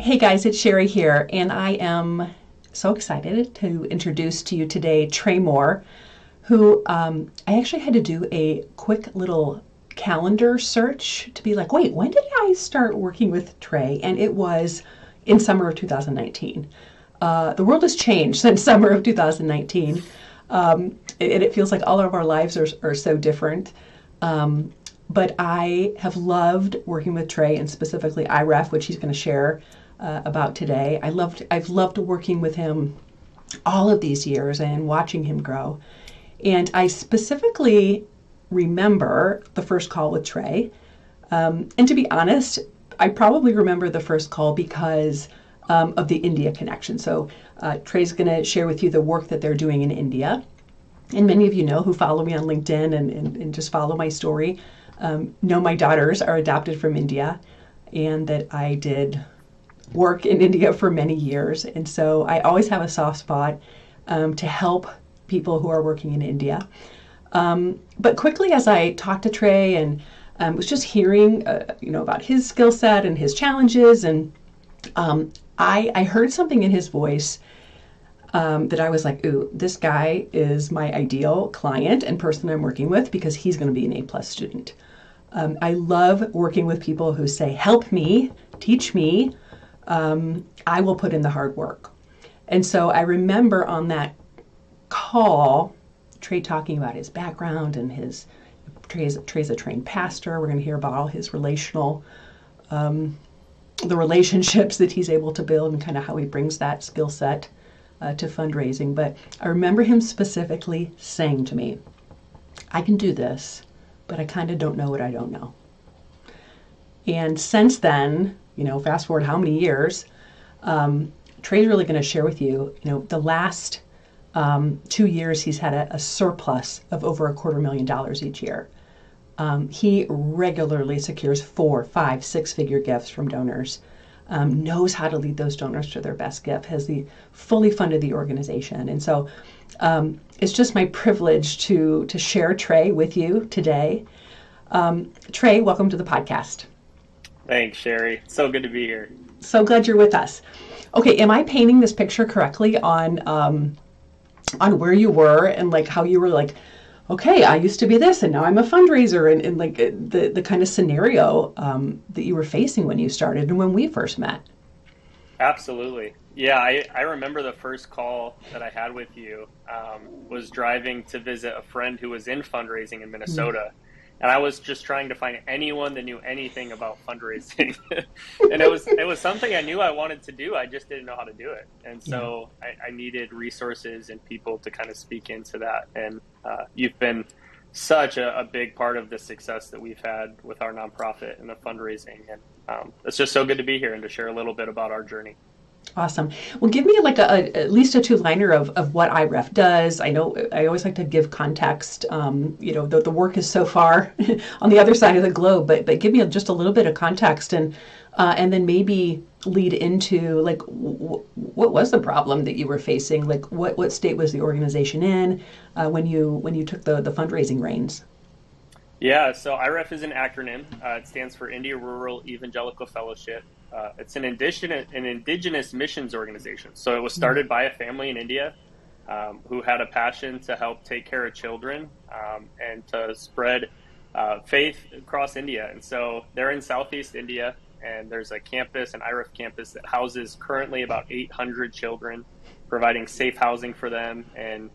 Hey guys, it's Sherry here, and I am so excited to introduce to you today Tre Moore, who I actually had to do a quick little calendar search to be like, wait, when did I start working with Tre? And it was in summer of 2019. The world has changed since summer of 2019, and it feels like all of our lives are so different. But I have loved working with Tre, and specifically IREF, which he's going to share about today. I've loved working with him all of these years and watching him grow. And I specifically remember the first call with Tre. And to be honest, I probably remember the first call because of the India connection. So Tre's going to share with you the work that they're doing in India. And many of you know who follow me on LinkedIn and just follow my story know my daughters are adopted from India and that I did work in India for many years. And so I always have a soft spot to help people who are working in India. But quickly as I talked to Tre and was just hearing about his skill set and his challenges, and I heard something in his voice that I was like, ooh, this guy is my ideal client and person I'm working with because he's going to be an A+ student. I love working with people who say, help me, teach me, I will put in the hard work. And so I remember on that call, Tre talking about his background and Tre's a trained pastor. We're going to hear about all his the relationships that he's able to build and kind of how he brings that skill set to fundraising. But I remember him specifically saying to me, I can do this, but I kind of don't know what I don't know. And since then, fast forward how many years, Tre's really going to share with you, the last 2 years he's had a surplus of over $250,000 each year. He regularly secures 4, 5, 6-figure gifts from donors, knows how to lead those donors to their best gift, has fully funded the organization. And so it's just my privilege to share Tre with you today. Tre, welcome to the podcast. Thanks, Sherry. So good to be here. So glad you're with us. Okay, am I painting this picture correctly on where you were and like how you were like, okay, I used to be this and now I'm a fundraiser, and like the kind of scenario that you were facing when you started and when we first met? Absolutely. Yeah, I remember the first call that I had with you was driving to visit a friend who was in fundraising in Minnesota. And I was just trying to find anyone that knew anything about fundraising. And it was something I knew I wanted to do. I just didn't know how to do it. And so I needed resources and people to kind of speak into that. And you've been such a big part of the success that we've had with our nonprofit and the fundraising. And it's just so good to be here and to share a little bit about our journey. Awesome. Well, give me like at least a two-liner of what IREF does. I know I always like to give context. The work is so far on the other side of the globe, but give me just a little bit of context and then maybe lead into like what was the problem that you were facing? Like what state was the organization in when you took the fundraising reins? Yeah, so IREF is an acronym. It stands for India Rural Evangelical Fellowship. It's an indigenous missions organization. So it was started by a family in India who had a passion to help take care of children and to spread faith across India. And so they're in Southeast India, and there's a campus, an IREF campus, that houses currently about 800 children, providing safe housing for them. And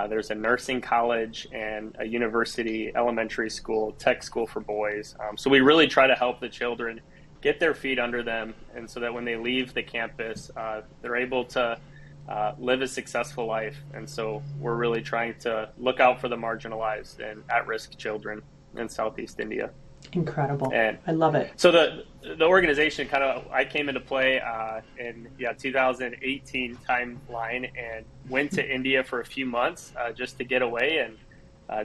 there's a nursing college and a university, elementary school, tech school for boys. So we really try to help the children get their feet under them, and so that when they leave the campus, they're able to live a successful life. And so we're really trying to look out for the marginalized and at-risk children in Southeast India. Incredible. And I love it. So the organization I came into play in 2018 timeline, and went to India for a few months just to get away and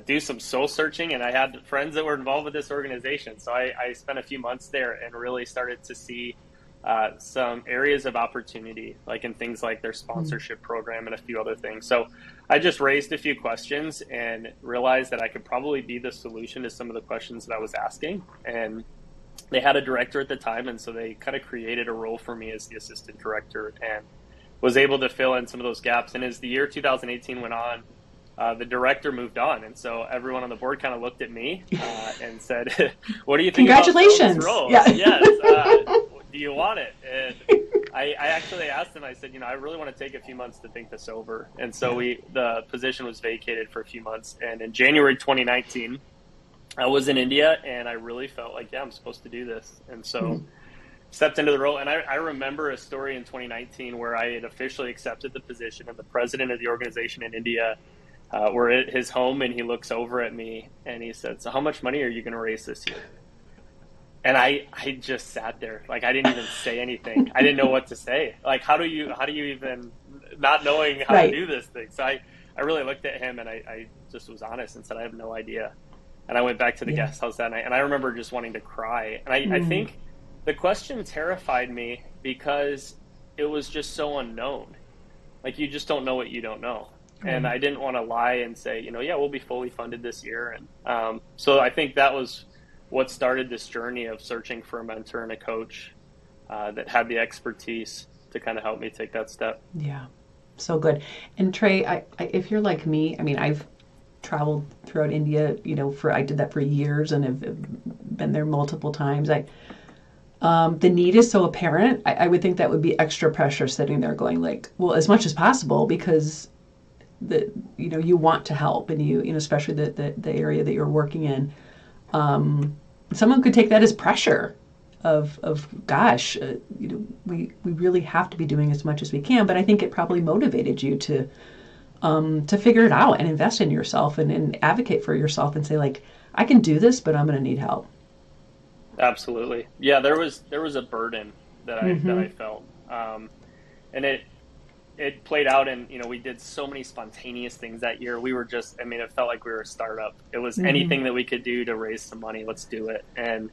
do some soul searching. And I had friends that were involved with this organization. So I spent a few months there and really started to see some areas of opportunity, like in things like their sponsorship program and a few other things. So I just raised a few questions and realized that I could probably be the solution to some of the questions that I was asking. And they had a director at the time, and so they kind of created a role for me as the assistant director, and was able to fill in some of those gaps. And as the year 2018 went on, the director moved on, and so everyone on the board kind of looked at me and said, "What do you think about filling this Congratulations. role?" Yeah. Yes. Do you want it? And I actually asked him. I said, I really want to take a few months to think this over. And so the position was vacated for a few months. And in January 2019, I was in India, and I really felt like, I'm supposed to do this. And so stepped into the role. And I remember a story in 2019 where I had officially accepted the position, and the president of the organization in India, we're at his home, and he looks over at me and he said, "So how much money are you going to raise this year?" And I just sat there. Like, I didn't even say anything. I didn't know what to say. Like, how do you even, not knowing how to do this thing? So I really looked at him, and I just was honest and said, "I have no idea." And I went back to the guest house that night, and I remember just wanting to cry. And I think the question terrified me because it was just so unknown. Like, you just don't know what you don't know. And I didn't want to lie and say, we'll be fully funded this year. And so I think that was what started this journey of searching for a mentor and a coach that had the expertise to kind of help me take that step. Yeah, so good. And Tre, if you're like me, I've traveled throughout India, I did that for years and have been there multiple times. The need is so apparent. I would think that would be extra pressure sitting there going like, well, as much as possible, because you want to help, and especially the area that you're working in. Someone could take that as pressure of gosh, we really have to be doing as much as we can. But I think it probably motivated you to figure it out and invest in yourself and advocate for yourself and say, like, I can do this, but I'm going to need help. Absolutely. Yeah, there was a burden that I felt, and it played out, and we did so many spontaneous things that year. We were just, it felt like we were a startup. It was anything that we could do to raise some money, let's do it. And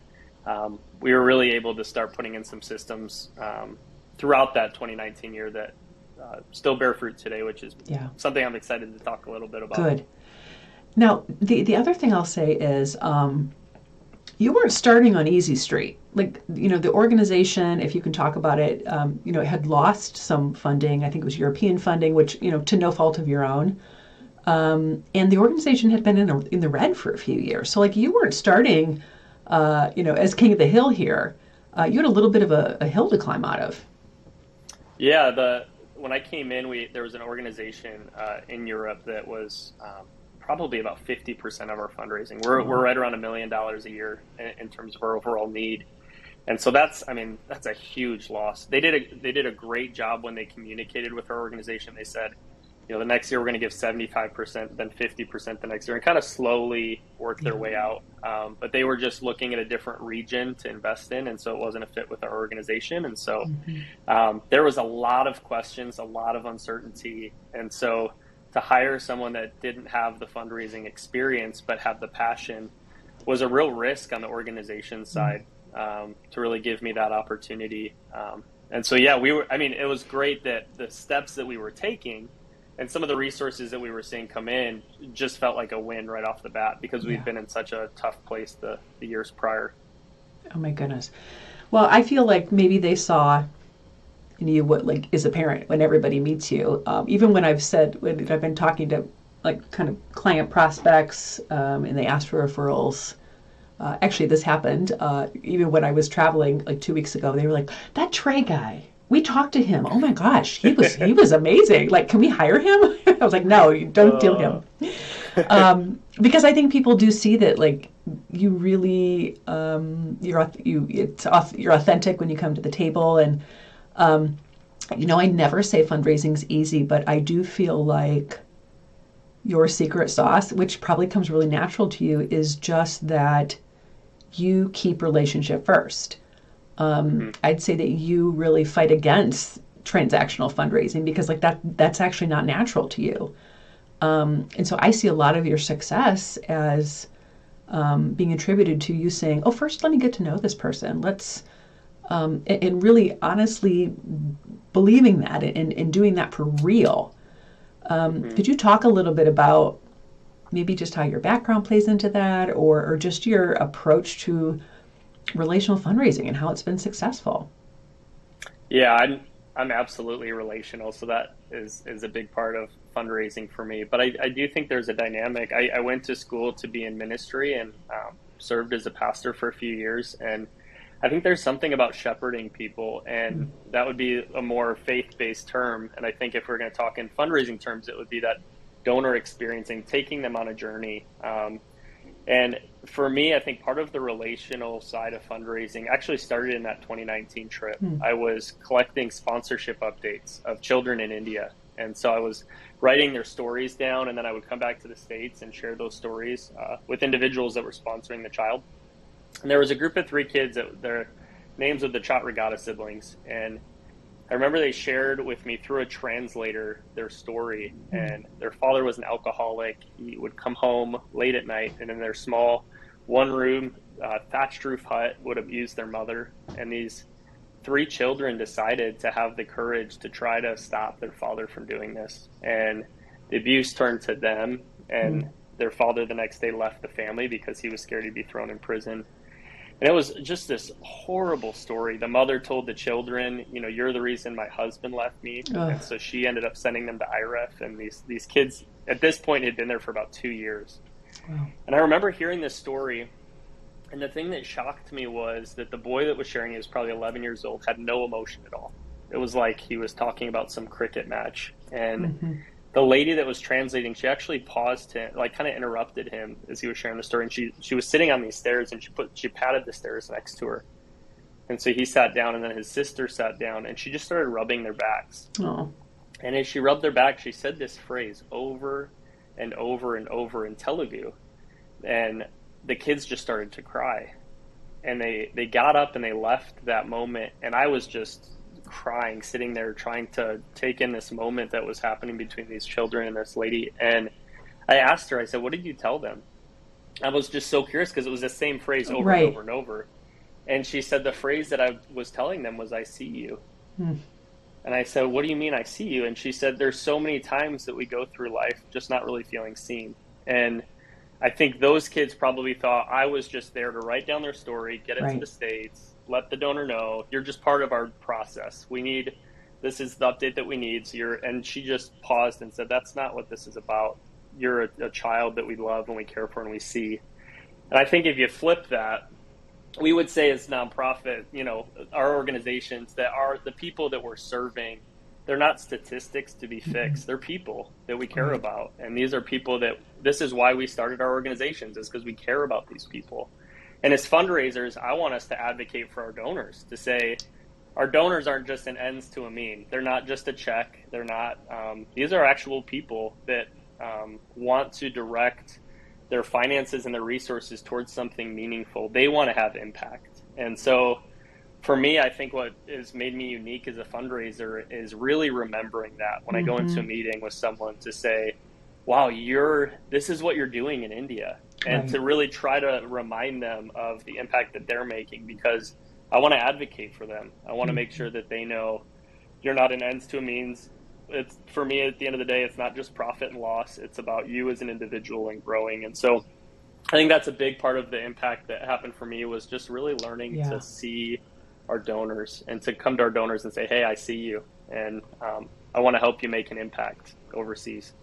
we were really able to start putting in some systems throughout that 2019 year that still bear fruit today, which is something I'm excited to talk a little bit about. Good. Now, the other thing I'll say is, you weren't starting on easy street. Like, the organization, if you can talk about it, it had lost some funding. I think it was European funding, which, to no fault of your own. And the organization had been in the red for a few years. So, like, you weren't starting, as king of the hill here. You had a little bit of a hill to climb out of. Yeah, when I came in, there was an organization in Europe that was probably about 50% of our fundraising. We're right around $1 million a year in terms of our overall need. And so that's a huge loss. They did a great job when they communicated with our organization. They said, the next year we're going to give 75%, then 50% the next year, and kind of slowly work their way out. But they were just looking at a different region to invest in, and so it wasn't a fit with our organization. And so there was a lot of questions, a lot of uncertainty. And so to hire someone that didn't have the fundraising experience but have the passion was a real risk on the organization side, to really give me that opportunity. And so, it was great that the steps that we were taking and some of the resources that we were seeing come in just felt like a win right off the bat, because we've been in such a tough place the years prior. Oh my goodness. Well, I feel like maybe they saw in you what, like, is apparent when everybody meets you. Even when I've been talking to, like, kind of client prospects, and they ask for referrals. Actually, this happened even when I was traveling like 2 weeks ago. They were like, "That Tre guy, we talked to him. Oh my gosh, he was amazing. Like, can we hire him?" I was like, "No, you don't deal him." Because I think people do see that, like, you really you're authentic when you come to the table. And I never say fundraising's easy, but I do feel like your secret sauce, which probably comes really natural to you, is just that you keep relationship first. I'd say that you really fight against transactional fundraising, because, like, that's actually not natural to you. And so I see a lot of your success as being attributed to you saying, "Oh, first let me get to know this person. Let's," and really honestly believing that and doing that for real. Could you talk a little bit about maybe just how your background plays into that, or just your approach to relational fundraising and how it's been successful. Yeah, I'm absolutely relational, so that is a big part of fundraising for me. But I do think there's a dynamic. I went to school to be in ministry and served as a pastor for a few years, and I think there's something about shepherding people, and that would be a more faith-based term. And I think if we're going to talk in fundraising terms, it would be that donor experiencing, taking them on a journey. And for me, I think part of the relational side of fundraising actually started in that 2019 trip. I was collecting sponsorship updates of children in India. And so I was writing their stories down, and then I would come back to the States and share those stories with individuals that were sponsoring the child. And there was a group of 3 kids that their names were the Chat Regatta siblings. And I remember they shared with me through a translator their story, and their father was an alcoholic. He would come home late at night, and in their small one-room thatched roof hut would abuse their mother. And these 3 children decided to have the courage to try to stop their father from doing this. And the abuse turned to them, and their father the next day left the family because he was scared he'd be thrown in prison. And it was just this horrible story. The mother told the children, you know, you're the reason my husband left me. And so she ended up sending them to IREF. And these kids at this point had been there for about 2 years. Wow. And I remember hearing this story. And the thing that shocked me was that the boy that was sharing, he was probably 11 years old, had no emotion at all. It was like he was talking about some cricket match. And the lady that was translating, she actually paused him, like kind of interrupted him as he was sharing the story. And she was sitting on these stairs, and she patted the stairs next to her. And so he sat down, and then his sister sat down, and she just started rubbing their backs. Oh. And as she rubbed their back, she said this phrase over and over and over in Telugu. And the kids just started to cry. And they got up and they left that moment. And I was just crying, sitting there trying to take in this moment that was happening between these children and this lady. And I asked her, I said, what did you tell them? I was just so curious because it was the same phrase over and over and over. And she said the phrase that I was telling them was, I see you. And I said, what do you mean I see you? And she said, there's so many times that we go through life just not really feeling seen. And I think those kids probably thought I was just there to write down their story, get it to the States, let the donor know, you're just part of our process. This is the update that we need. So and she just paused and said, that's not what this is about. You're a child that we love and we care for and we see. And I think if you flip that, we would say as nonprofit, you know, our organizations that are the people that we're serving, they're not statistics to be fixed. They're people that we care about. And these are people this is why we started our organizations, is because we care about these people. And as fundraisers, I want us to advocate for our donors, to say our donors aren't just an ends to a mean. They're not just a check. They're not, these are actual people that want to direct their finances and their resources towards something meaningful. They want to have impact. And so for me, I think what has made me unique as a fundraiser is really remembering that when I go into a meeting with someone, to say, wow, this is what you're doing in India. And to really try to remind them of the impact that they're making, because I want to advocate for them. I want to make sure that they know you're not an ends to a means. It's, for me, at the end of the day, it's not just profit and loss. It's about you as an individual and growing. And so I think that's a big part of the impact that happened for me, was just really learning to see our donors and to come to our donors and say, hey, I see you. And I want to help you make an impact overseas.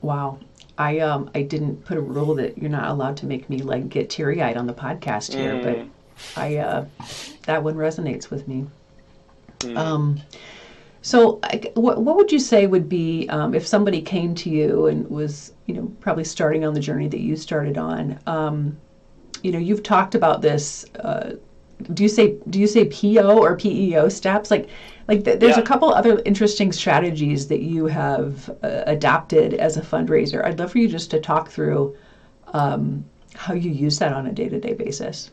Wow. I didn't put a rule that you're not allowed to make me like get teary-eyed on the podcast here, but that one resonates with me. So what would you say would be, if somebody came to you and was, you know, probably starting on the journey that you started on, you know, you've talked about this, do you say PO or PEO steps? There's a couple other interesting strategies that you have adopted as a fundraiser. I'd love for you just to talk through how you use that on a day-to-day basis.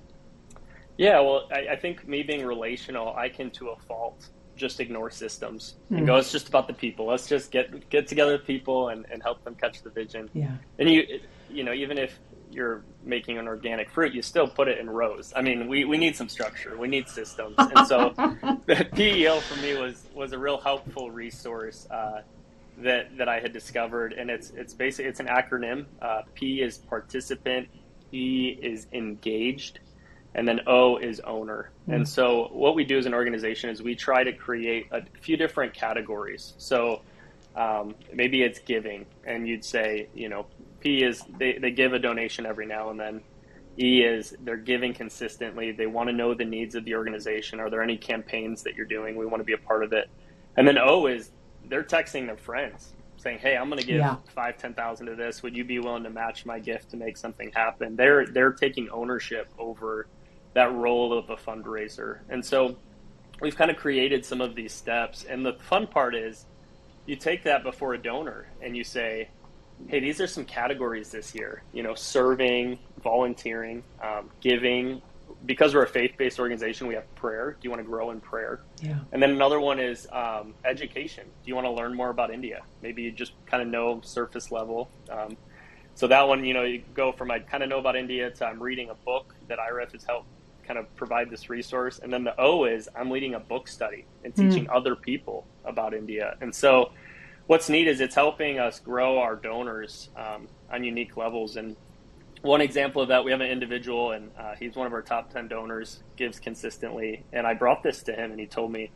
Yeah, well, I think me being relational, I can, to a fault, just ignore systems and go, it's just about the people. Let's just get together with people and help them catch the vision. Yeah. And you know, even if you're making an organic fruit, you still put it in rows. I mean, we need some structure. We need systems. And so the PEO for me was a real helpful resource that I had discovered. And it's basically, it's an acronym. P is participant, E is engaged, And then O is owner. And so what we do as an organization is we try to create a few different categories. So maybe it's giving, and you'd say, P is they give a donation every now and then. E is they're giving consistently. They want to know the needs of the organization. Are there any campaigns that you're doing? We want to be a part of it. And then O is they're texting their friends saying, hey, I'm going to give 5,000-10,000 to this. Would you be willing to match my gift to make something happen? They're taking ownership over that role of a fundraiser. And so we've kind of created some of these steps. And the fun part is you take that before a donor and you say, hey, these are some categories this year, serving, volunteering, giving. Because we're a faith-based organization, we have prayer. Do you want to grow in prayer? Yeah. And then another one is education. Do you want to learn more about India? Maybe you just kind of know surface level. So that one, you go from I kind of know about India to I'm reading a book that IREF has helped kind of provide this resource. And then the O is I'm leading a book study and teaching other people about India. And so what's neat is it's helping us grow our donors on unique levels. And one example of that, we have an individual, and he's one of our top 10 donors, gives consistently. And I brought this to him, and he told me,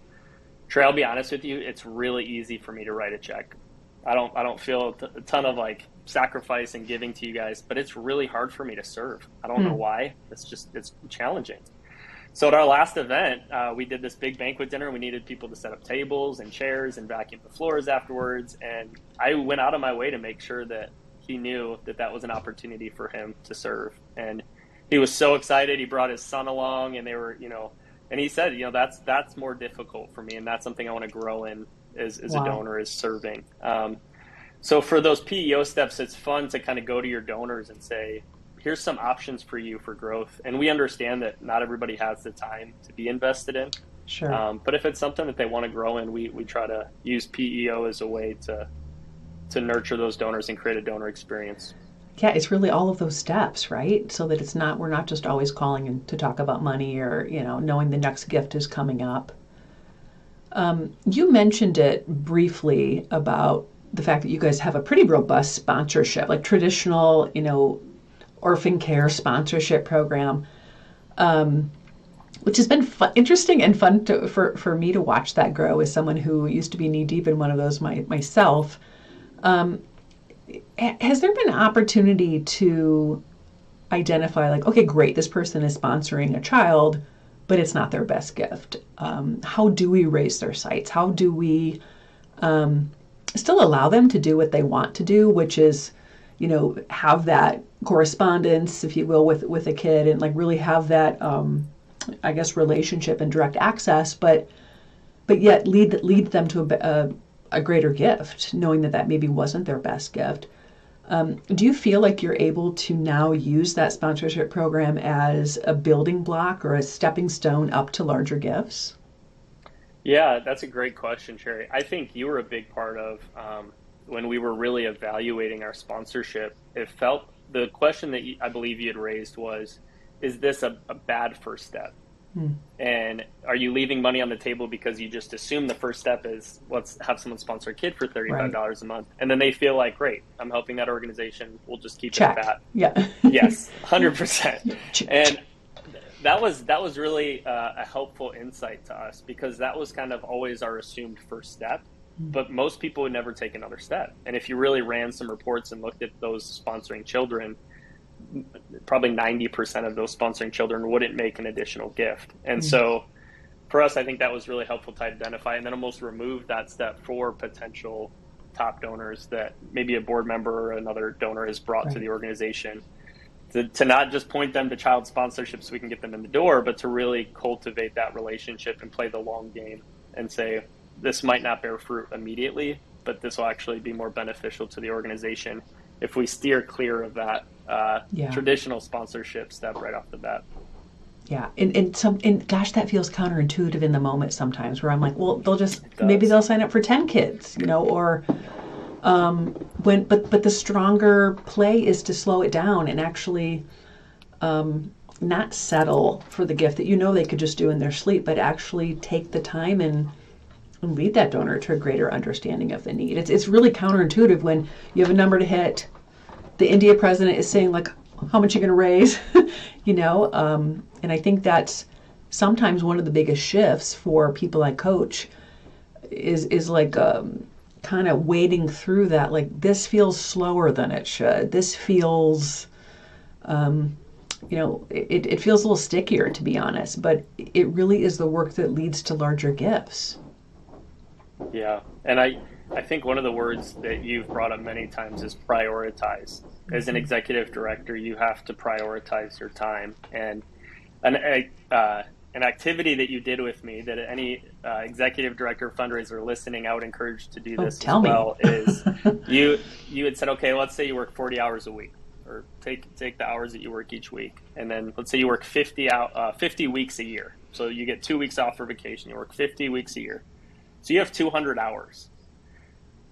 Trey, I'll be honest with you, it's really easy for me to write a check. I don't feel a ton of sacrifice and giving to you guys, but it's really hard for me to serve. I don't know why. It's challenging. So at our last event, we did this big banquet dinner. We needed people to set up tables and chairs and vacuum the floors afterwards. And I went out of my way to make sure that he knew that was an opportunity for him to serve. And he was so excited. He brought his son along, and they were, and he said, that's more difficult for me. And that's something I want to grow in as a donor, is serving. So for those PEO steps, it's fun to kind of go to your donors and say, here's some options for you for growth. And we understand that not everybody has the time to be invested in. Sure. But if it's something that they want to grow in, we try to use PEO as a way to nurture those donors and create a donor experience. Yeah, it's really all of those steps, right? So that we're not just always calling in to talk about money or, knowing the next gift is coming up. You mentioned it briefly about the fact that you guys have a pretty robust sponsorship, like traditional, orphan care sponsorship program, which has been interesting and fun for me to watch that grow as someone who used to be knee deep in one of those myself. Has there been an opportunity to identify okay, great, this person is sponsoring a child, but it's not their best gift? How do we raise their sights? How do we still allow them to do what they want to do, which is, have that correspondence, if you will, with a kid, and really have that, relationship and direct access, but yet lead them to a greater gift, knowing that maybe wasn't their best gift. Do you feel like you're able to now use that sponsorship program as a building block or a stepping stone up to larger gifts? Yeah, that's a great question, Sherry. I think you were a big part of when we were really evaluating our sponsorship. The question that I believe you had raised was, is this a bad first step? And are you leaving money on the table because you just assume the first step is let's have someone sponsor a kid for $35 a month, and then they feel like, great, I'm helping that organization, we'll just keep Check. it at that. Yeah. Yes, 100%. And that was really a helpful insight to us, because that was kind of always our assumed first step, but most people would never take another step. And if you really ran some reports and looked at those sponsoring children, probably 90% of those sponsoring children wouldn't make an additional gift. And so for us, I think that was really helpful to identify, and then almost remove that step for potential top donors that maybe a board member or another donor has brought to the organization, to not just point them to child sponsorship so we can get them in the door, but to really cultivate that relationship and play the long game and say, this might not bear fruit immediately, but this will actually be more beneficial to the organization if we steer clear of that traditional sponsorship step right off the bat. Yeah, and gosh, that feels counterintuitive in the moment sometimes, where I'm like, well, maybe they'll sign up for 10 kids, or but the stronger play is to slow it down and actually not settle for the gift that they could just do in their sleep, but actually take the time and lead that donor to a greater understanding of the need. It's really counterintuitive when you have a number to hit. The India president is saying how much you're going to raise, and I think that's sometimes one of the biggest shifts for people I coach is like kind of wading through that. Like, this feels slower than it should. This feels, it feels a little stickier, to be honest, but it really is the work that leads to larger gifts. Yeah. And I think one of the words that you've brought up many times is prioritize. As an executive director, you have to prioritize your time. And an activity that you did with me that any executive director fundraiser listening, I would encourage to do this as well, is you had said, okay, let's say you work 40 hours a week, or take the hours that you work each week. And then let's say you work 50 weeks a year. So you get 2 weeks off for vacation. You work 50 weeks a year. So you have 200 hours.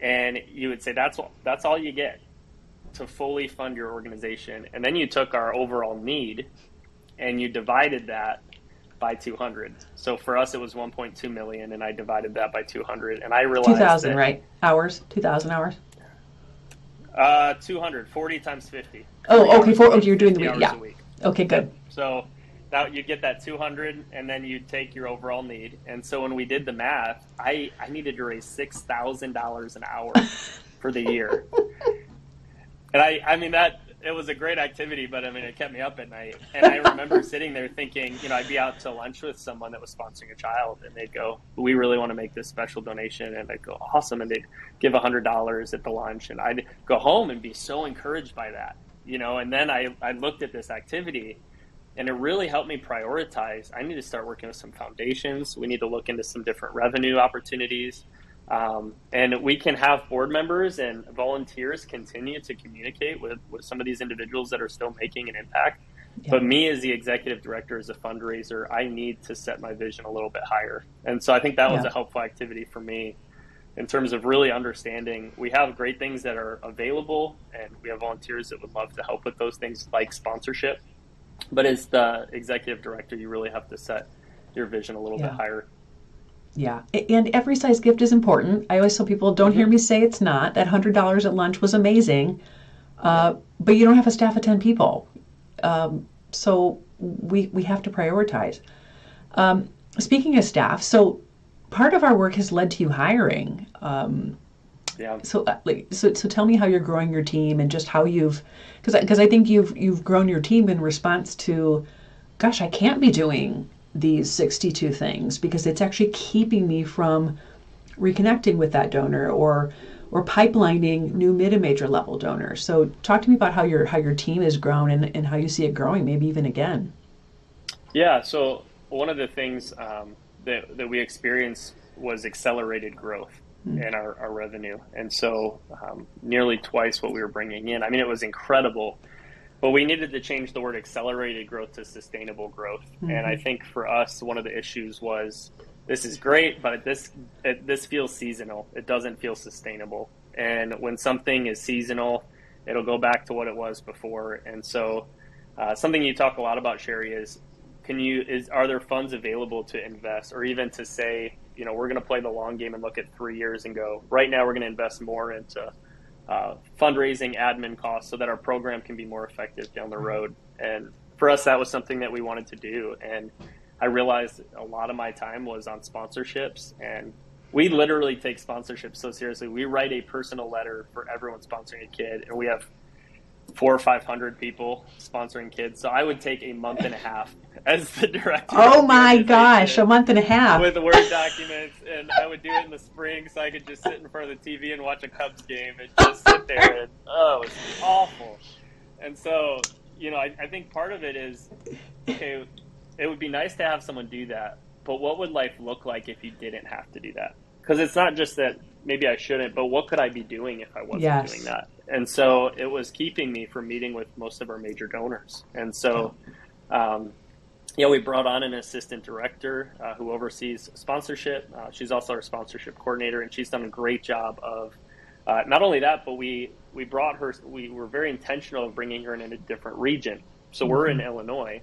And you would say that's all you get to fully fund your organization. And then you took our overall need and you divided that by 200. So for us, it was 1.2 million, and I divided that by 200. And I realized 2,000, right? Hours? 2,000 hours? 200, 40 times 50. Oh, okay. You're doing the week. Yeah. A week. Okay, good. So now you get that 200, and then you take your overall need. And so when we did the math, I needed to raise $6,000 an hour for the year. And I mean, that it was a great activity, but I mean, it kept me up at night. And I remember sitting there thinking, I'd be out to lunch with someone that was sponsoring a child, and they'd go, we really want to make this special donation. And I'd go, awesome. And they'd give $100 at the lunch. And I'd go home and be so encouraged by that, and then I looked at this activity, and it really helped me prioritize. I need to start working with some foundations. We need to look into some different revenue opportunities. And we can have board members and volunteers continue to communicate with some of these individuals that are still making an impact. Yeah. But me as the executive director, as a fundraiser, I need to set my vision a little bit higher. And so I think that was a helpful activity for me in terms of really understanding we have great things that are available, and we have volunteers that would love to help with those things like sponsorship. But as the executive director, you really have to set your vision a little bit higher. Yeah, and every size gift is important. I always tell people, don't hear me say it's not. That $100 at lunch was amazing, but you don't have a staff of 10 people. So we have to prioritize. Speaking of staff, so part of our work has led to you hiring. So tell me how you're growing your team, and just how because I think you've grown your team in response to, gosh, I can't be doing these 62 things because it's actually keeping me from reconnecting with that donor or pipelining new mid and major level donors. So talk to me about how your team has grown and how you see it growing, maybe even again. Yeah. So one of the things that we experienced was accelerated growth in our revenue. And so nearly twice what we were bringing in. I mean, it was incredible. But we needed to change the word accelerated growth to sustainable growth. And I think for us, one of the issues was, this is great, but this feels seasonal. It doesn't feel sustainable. And when something is seasonal, it'll go back to what it was before. And so something you talk a lot about, Sherry, is are there funds available to invest, or even to say, we're going to play the long game and look at 3 years and go, right now we're going to invest more into fundraising, admin costs, so that our program can be more effective down the road. And for us, that was something that we wanted to do. And I realized a lot of my time was on sponsorships, and we literally take sponsorships so seriously. We write a personal letter for everyone sponsoring a kid, and we have 400 or 500 people sponsoring kids. So I would take a month and a half as the director. Oh my gosh, a month and a half with Word documents, and I would do it in the spring so I could just sit in front of the TV and watch a Cubs game and just sit there, and it was awful. And so, I think part of it is, okay, it would be nice to have someone do that, but what would life look like if you didn't have to do that? Because it's not just that maybe I shouldn't, but what could I be doing if I wasn't doing that? And so it was keeping me from meeting with most of our major donors. And so, we brought on an assistant director who oversees sponsorship. She's also our sponsorship coordinator, and she's done a great job of not only that, but we brought her. We were very intentional of bringing her in a different region. So we're in Illinois,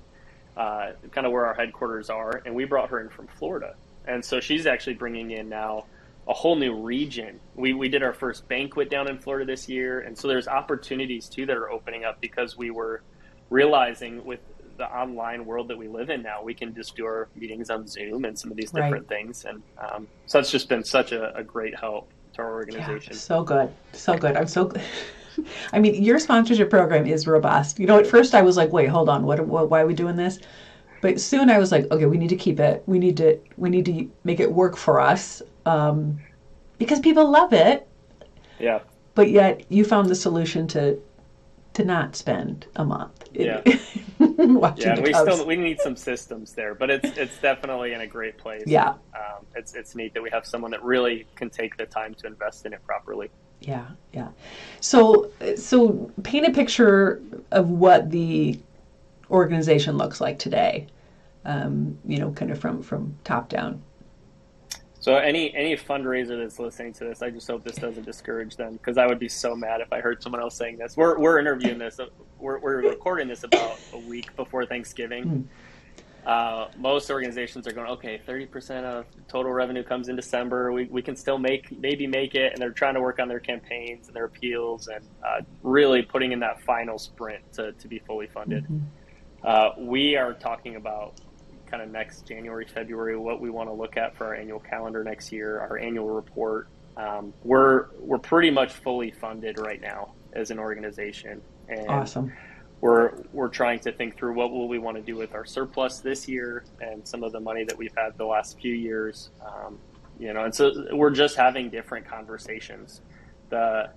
kind of where our headquarters are, and we brought her in from Florida. And so she's actually bringing in now a whole new region. We did our first banquet down in Florida this year, and so there's opportunities too that are opening up because we were realizing with the online world that we live in now, we can just do our meetings on Zoom and some of these Right. different things. And so it's just been such a great help to our Yeah. organization. So good. So good. I'm so I mean, your sponsorship program is robust. You know, at first I was like, wait, hold on. Why are we doing this? But soon I was like, okay, we need to keep it. We need to make it work for us, because people love it. Yeah. But yet you found the solution to not spend a month Yeah. watching Yeah, the and Cubs. we need some systems there, but it's definitely in a great place. Yeah, And, it's neat that we have someone that really can take the time to invest in it properly. yeah, yeah. So paint a picture of what the organization looks like today. Kind of from top down. So any fundraiser that's listening to this, I just hope this doesn't discourage them, because I would be so mad if I heard someone else saying this. We're interviewing this. We're recording this about a week before Thanksgiving. Mm. Most organizations are going, okay, 30% of total revenue comes in December. We can still maybe make it, and they're trying to work on their campaigns and their appeals, and really putting in that final sprint to be fully funded. Mm-hmm. We are talking about kind of next January, February, what we want to look at for our annual calendar next year, our annual report. We're pretty much fully funded right now as an organization, and Awesome. we're trying to think through what will we want to do with our surplus this year and some of the money that we've had the last few years. And so we're just having different conversations. The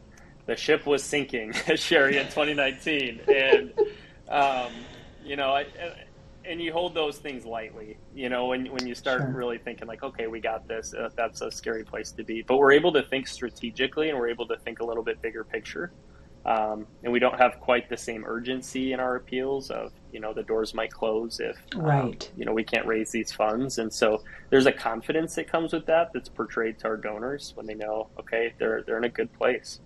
ship was sinking, Sherry, in 2019, and and you hold those things lightly, when you start Sure. really thinking like, okay, we got this, that's a scary place to be. But we're able to think strategically, and we're able to think a little bit bigger picture. And we don't have quite the same urgency in our appeals of, the doors might close if, Right. we can't raise these funds. And so there's a confidence that comes with that that's portrayed to our donors when they know, okay, they're in a good place.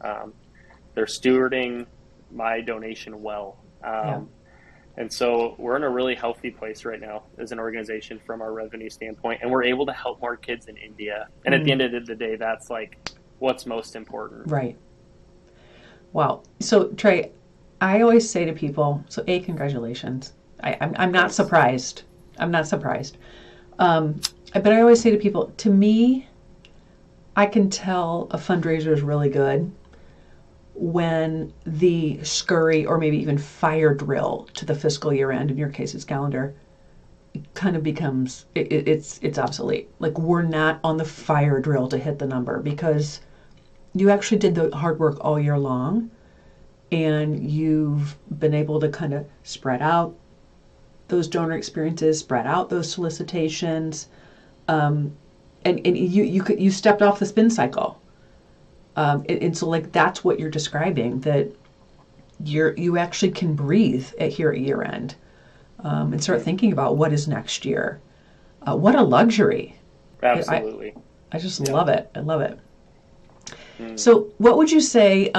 They're stewarding my donation well. Yeah. And so we're in a really healthy place right now as an organization from our revenue standpoint, and we're able to help more kids in India. And at the end of the day, that's like what's most important. Right. Wow. So Trey, I always say to people, so congratulations. I'm not Thanks. surprised. I'm not surprised. But I always say to people, to me, I can tell a fundraiser is really good when the scurry or maybe even fire drill to the fiscal year end, in your case it's calendar, kind of becomes, it's obsolete. Like, we're not on the fire drill to hit the number, because you actually did the hard work all year long, and you've been able to kind of spread out those donor experiences, spread out those solicitations, and you stepped off the spin cycle. And so, like, that's what you're describing, that you actually can breathe here at year end, and start thinking about what is next year. What a luxury! Absolutely. I just love it. I love it. Mm. So, what would you say?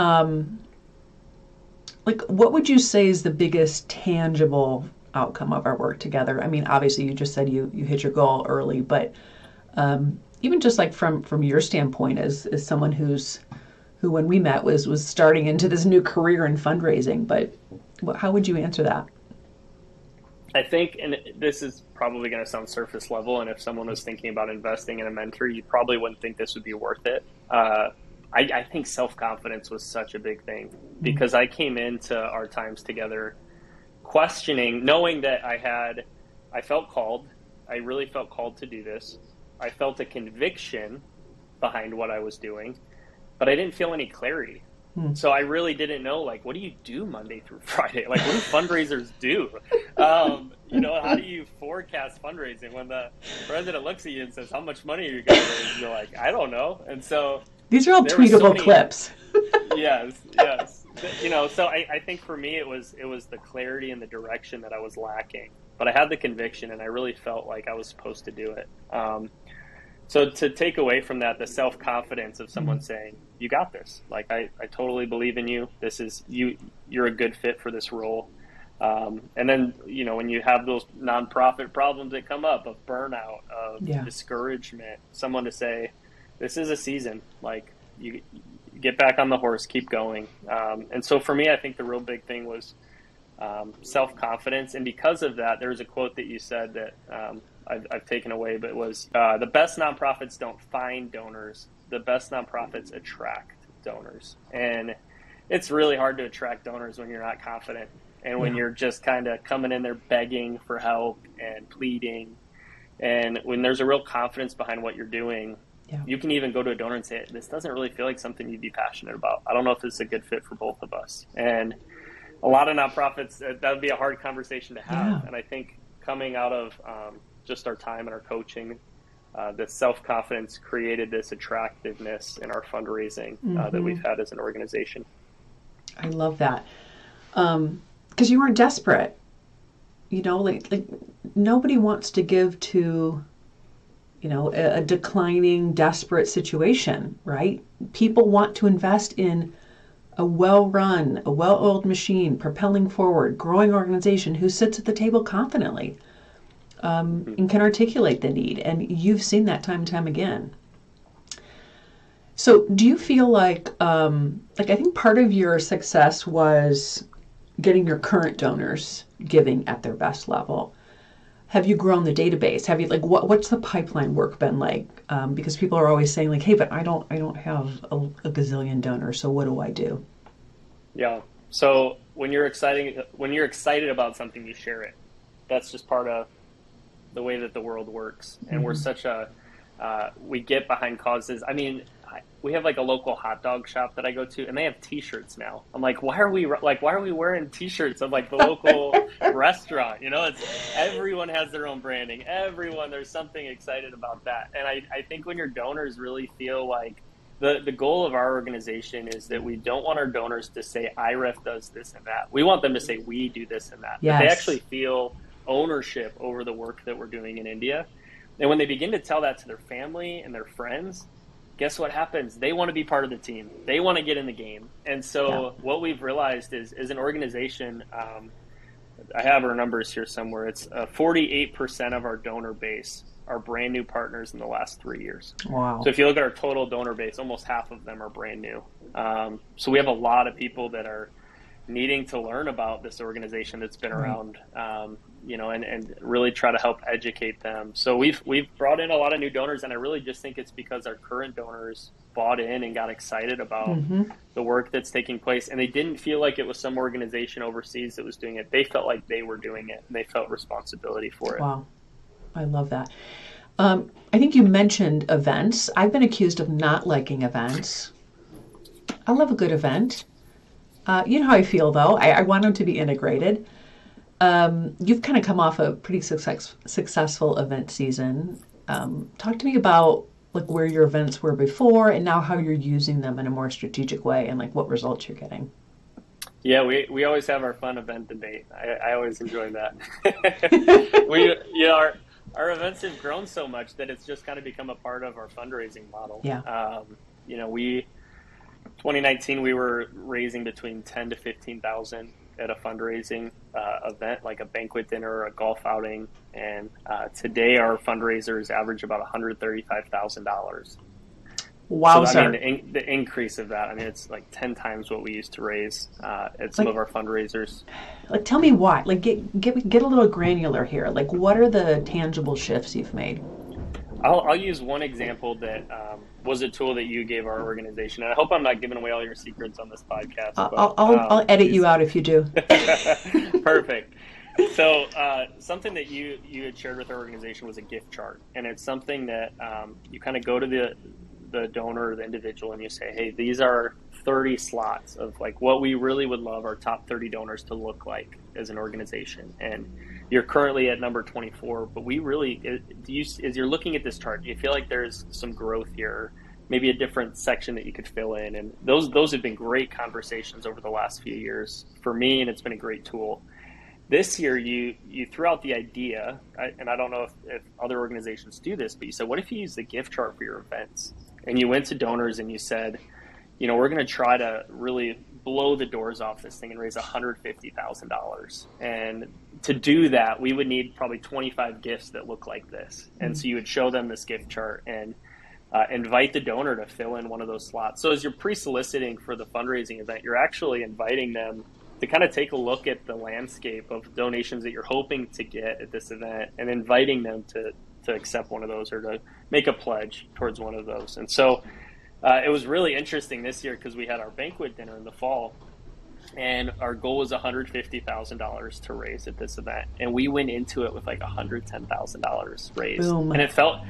What would you say is the biggest tangible outcome of our work together? I mean, obviously, you just said you hit your goal early, but even just like from your standpoint as someone who when we met was starting into this new career in fundraising, but how would you answer that? I think, and this is probably going to sound surface level, and if someone was thinking about investing in a mentor, you probably wouldn't think this would be worth it. I think self-confidence was such a big thing, because I came into our times together questioning, knowing that I felt called. I really felt called to do this. I felt a conviction behind what I was doing, but I didn't feel any clarity. So I really didn't know, like, what do you do Monday through Friday? Like, what do fundraisers do? How do you forecast fundraising when the president looks at you and says, how much money are you going to raise? You're like, I don't know. And so these are all tweetable clips. Yes. So I think for me, it was the clarity and the direction that I was lacking, but I had the conviction, and I really felt like I was supposed to do it. So to take away from that, the self-confidence of someone saying, you got this. Like, I totally believe in you. This is you're a good fit for this role. And then, when you have those nonprofit problems that come up of burnout, of discouragement, someone to say, this is a season, like, you get back on the horse, keep going. And so for me, I think the real big thing was self-confidence. And because of that, there's a quote that you said that I've taken away, but it was the best nonprofits don't find donors. The best nonprofits attract donors. And it's really hard to attract donors when you're not confident and when you're just kind of coming in there begging for help and pleading. And when there's a real confidence behind what you're doing, you can even go to a donor and say, this doesn't really feel like something you'd be passionate about. I don't know if this is a good fit for both of us. And a lot of nonprofits, that would be a hard conversation to have. And I think coming out of just our time and our coaching, the self-confidence created this attractiveness in our fundraising that we've had as an organization. I love that. Because you weren't desperate. You know, like nobody wants to give to, you know, a declining, desperate situation, right? People want to invest in a well-run, a well-oiled machine, propelling forward, growing organization who sits at the table confidently and can articulate the need. And you've seen that time and time again. So do you feel like I think part of your success was getting your current donors giving at their best level. Have you grown the database? Have you what's the pipeline work been like? Because people are always saying like, hey, but I don't have a gazillion donors, so what do I do? Yeah. So when you're excited about something, you share it. That's just part of the way that the world works. And we're such we get behind causes. I mean, we have like a local hot dog shop that I go to, and they have T-shirts now. I'm like, why are we wearing T-shirts of like the local restaurant? You know, everyone has their own branding. There's something excited about that. And I think when your donors really feel like the goal of our organization is that we don't want our donors to say IREF does this and that. We want them to say we do this and that. Yes. But they actually feel ownership over the work that we're doing in India. And when they begin to tell that to their family and their friends, guess what happens? They want to be part of the team. They want to get in the game. And so what we've realized is, as an organization, I have our numbers here somewhere. It's 48% of our donor base are brand new partners in the last 3 years. Wow. So if you look at our total donor base, almost half of them are brand new. So we have a lot of people that are needing to learn about this organization that's been around, and really try to help educate them. So we've brought in a lot of new donors, and I really just think it's because our current donors bought in and got excited about the work that's taking place, and they didn't feel like it was some organization overseas that was doing it. They felt like they were doing it, and they felt responsibility for it. Wow. I love that. I think you mentioned events. I've been accused of not liking events. I love a good event. You know how I feel, though. I want them to be integrated. You've kind of come off a pretty successful event season. Talk to me about like where your events were before and now how you're using them in a more strategic way and like what results you're getting. Yeah, we always have our fun event debate. I always enjoy that. Our events have grown so much that it's just kind of become a part of our fundraising model. Yeah. 2019 we were raising between 10 to 15,000 at a fundraising event, like a banquet dinner or a golf outing, and today our fundraisers average about $135,000. Wow, so, I mean, the increase of that, I mean, it's like 10 times what we used to raise at some of our fundraisers. Like, tell me why. Like, get a little granular here. Like, what are the tangible shifts you've made? I'll use one example that was a tool that you gave our organization, and I hope I'm not giving away all your secrets on this podcast. I'll edit you out if you do. Perfect. So something that you had shared with our organization was a gift chart, and it's something that you kind of go to the donor or the individual and you say, hey, these are 30 slots of like what we really would love our top 30 donors to look like as an organization. And you're currently at number 24, but we really, as you're looking at this chart, do you feel like there's some growth here, maybe a different section that you could fill in? And those have been great conversations over the last few years for me, and it's been a great tool. This year, you threw out the idea, and I don't know if other organizations do this, but you said, what if you use the gift chart for your events? And you went to donors and you said, we're going to try to really blow the doors off this thing and raise $150,000. And to do that, we would need probably 25 gifts that look like this. And so you would show them this gift chart and invite the donor to fill in one of those slots. So as you're pre-soliciting for the fundraising event, you're actually inviting them to kind of take a look at the landscape of donations that you're hoping to get at this event and inviting them to accept one of those or to make a pledge towards one of those. And so it was really interesting this year because we had our banquet dinner in the fall, and our goal was $150,000 to raise at this event, and we went into it with like $110,000 raised. Boom. And it felt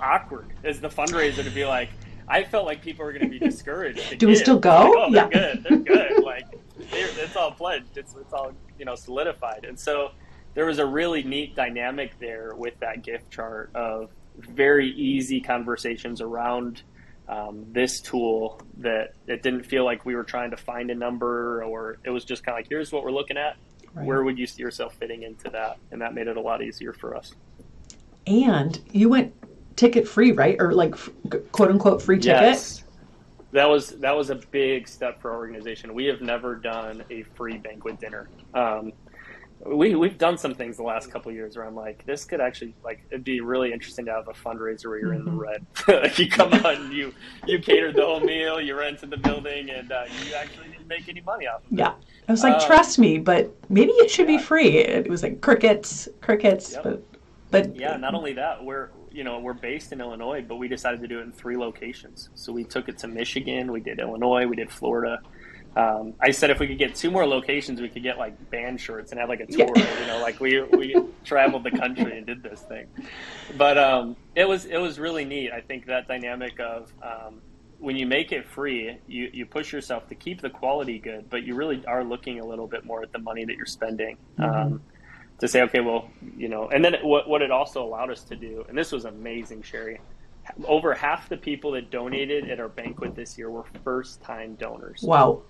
awkward as the fundraiser to be like, I felt like people were going to be discouraged. Do we still go? Like, oh, they're good. Like, it's all pledged. It's all, solidified. And so there was a really neat dynamic there with that gift chart of very easy conversations around this tool, that it didn't feel like we were trying to find a number, or it was just kind of like, here's what we're looking at. Right. Where would you see yourself fitting into that? And that made it a lot easier for us. And you went ticket free, right? Or like quote unquote free ticket? Yes. That was a big step for our organization. We have never done a free banquet dinner. We've done some things the last couple of years where I'm like, this could actually, like, it'd be really interesting to have a fundraiser where you're in the red. Like, you come on, you catered the whole meal, you rented the building, and you actually didn't make any money off of it. Yeah. I was like, trust me, but maybe it should be free. It was like crickets, yep. but yeah, not only that, we're based in Illinois, but we decided to do it in 3 locations. So we took it to Michigan, we did Illinois, we did Florida. I said if we could get 2 more locations, we could get like band shirts and have like a tour. Yeah. Like we traveled the country and did this thing. But it was really neat. I think that dynamic of when you make it free, you push yourself to keep the quality good, but you really are looking a little bit more at the money that you're spending. To say, okay, well, and then what it also allowed us to do, and this was amazing, Sherry. Over half the people that donated at our banquet this year were first-time donors. Wow.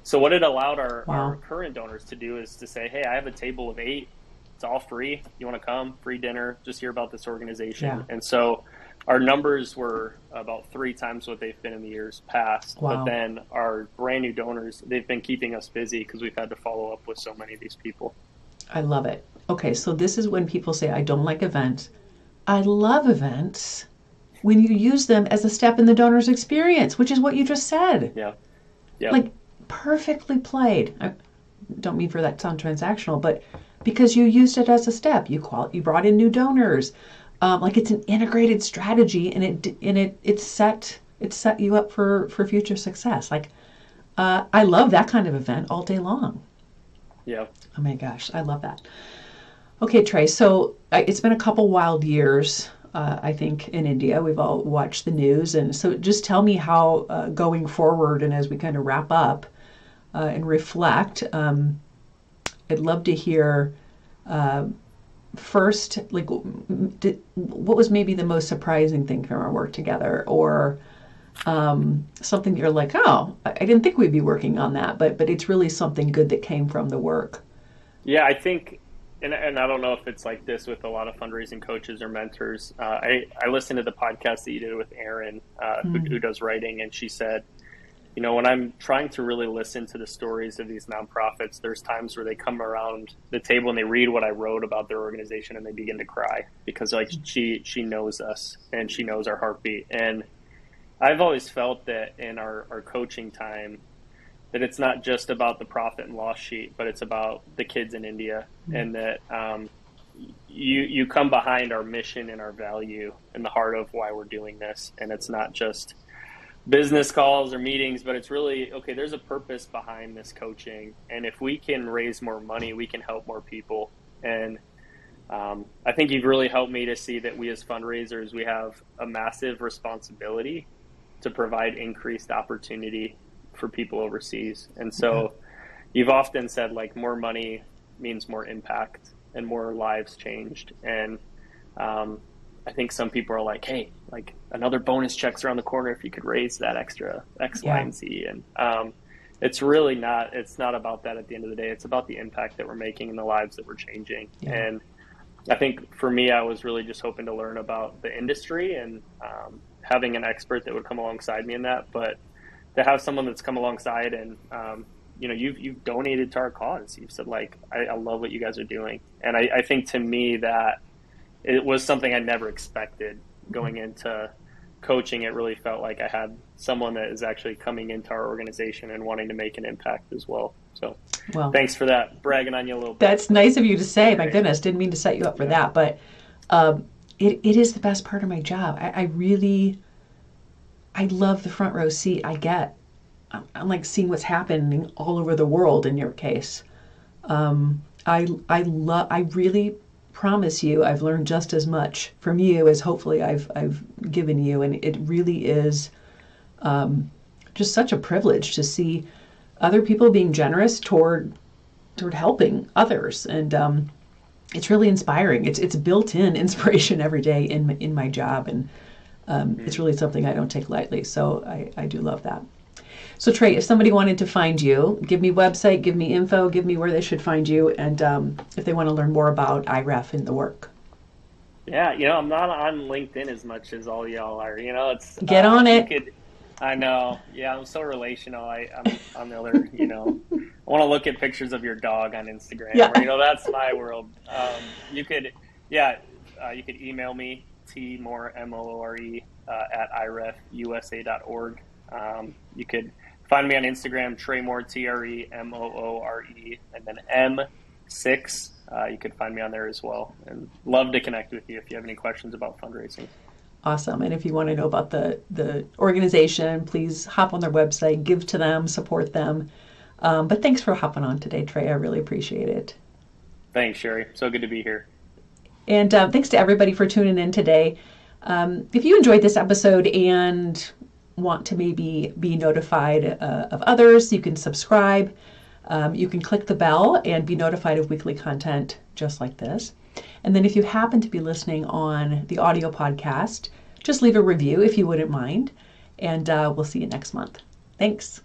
So what it allowed our current donors to do is to say, hey, I have a table of 8. It's all free. You want to come? Free dinner. Just hear about this organization. Yeah. And so our numbers were about 3 times what they've been in the years past. Wow. But then our brand new donors, they've been keeping us busy because we've had to follow up with so many of these people. I love it. Okay, so this is when people say, I don't like events. I love events when you use them as a step in the donor's experience, which is what you just said. Yeah. Like, perfectly played. I don't mean for that to sound transactional, but because you used it as a step, you brought in new donors. Like, it's an integrated strategy, and it set you up for future success. Like, I love that kind of event all day long. Yeah. Oh my gosh, I love that. Okay, Tre, so it's been a couple wild years, I think, in India. We've all watched the news. And so just tell me how, going forward and as we kind of wrap up and reflect, I'd love to hear first, like, what was maybe the most surprising thing from our work together, or something you're like, oh, I didn't think we'd be working on that, but it's really something good that came from the work. Yeah, I think, and I don't know if it's like this with a lot of fundraising coaches or mentors. I listened to the podcast that you did with Erin, who does writing, and she said, when I'm trying to really listen to the stories of these nonprofits, there's times where they come around the table and they read what I wrote about their organization and they begin to cry because, like, she knows us and she knows our heartbeat. And I've always felt that in our coaching time, that it's not just about the profit and loss sheet, but it's about the kids in India, and that you come behind our mission and our value in the heart of why we're doing this. And it's not just business calls or meetings, but it's really, okay, there's a purpose behind this coaching. And if we can raise more money, we can help more people. And I think you've really helped me to see that we as fundraisers, we have a massive responsibility to provide increased opportunity for people overseas. And so you've often said, like, more money means more impact and more lives changed. And I think some people are like, hey, like, another bonus check's around the corner if you could raise that extra X, Y, and Z. And it's really not, it's not about that at the end of the day. It's about the impact that we're making in the lives that we're changing. Yeah. And I think for me, I was really just hoping to learn about the industry and having an expert that would come alongside me in that. But to have someone that's come alongside and, you've donated to our cause. You've said, like, I love what you guys are doing. And I think to me that it was something I never expected going into coaching, it really felt like I had someone that is actually coming into our organization and wanting to make an impact as well. So Well, thanks for that, bragging on you a little bit. that's nice of you to say. My Great. goodness, didn't mean to set you up for Yeah. that, but um, it is the best part of my job. I really, I love the front row seat I get. I'm like seeing what's happening all over the world in your case. I really promise you I've learned just as much from you as hopefully I've given you, and it really is just such a privilege to see other people being generous toward helping others, and it's really inspiring. It's built-in inspiration every day in my job, and it's really something I don't take lightly. So I do love that. So Trey, if somebody wanted to find you, give me website, give me info, give me where they should find you, and if they want to learn more about IREF and the work. Yeah, I'm not on LinkedIn as much as all y'all are. It's Get on you it. could. I know. Yeah, I'm so relational. I'm on the other. I want to look at pictures of your dog on Instagram. Yeah. Or, that's my world. You could, yeah, you could email me tmoore MOORE at irefusa.org. You could find me on Instagram, Tre Moore, TreMoore, and then M6. You could find me on there as well, and love to connect with you if you have any questions about fundraising. Awesome. And if you want to know about the organization, please hop on their website, give to them, support them. But thanks for hopping on today, Trey. I really appreciate it. Thanks, Sherry. So good to be here. And thanks to everybody for tuning in today. If you enjoyed this episode and want to maybe be notified of others, you can subscribe. You can click the bell and be notified of weekly content just like this. And then if you happen to be listening on the audio podcast, just leave a review if you wouldn't mind. And we'll see you next month. Thanks.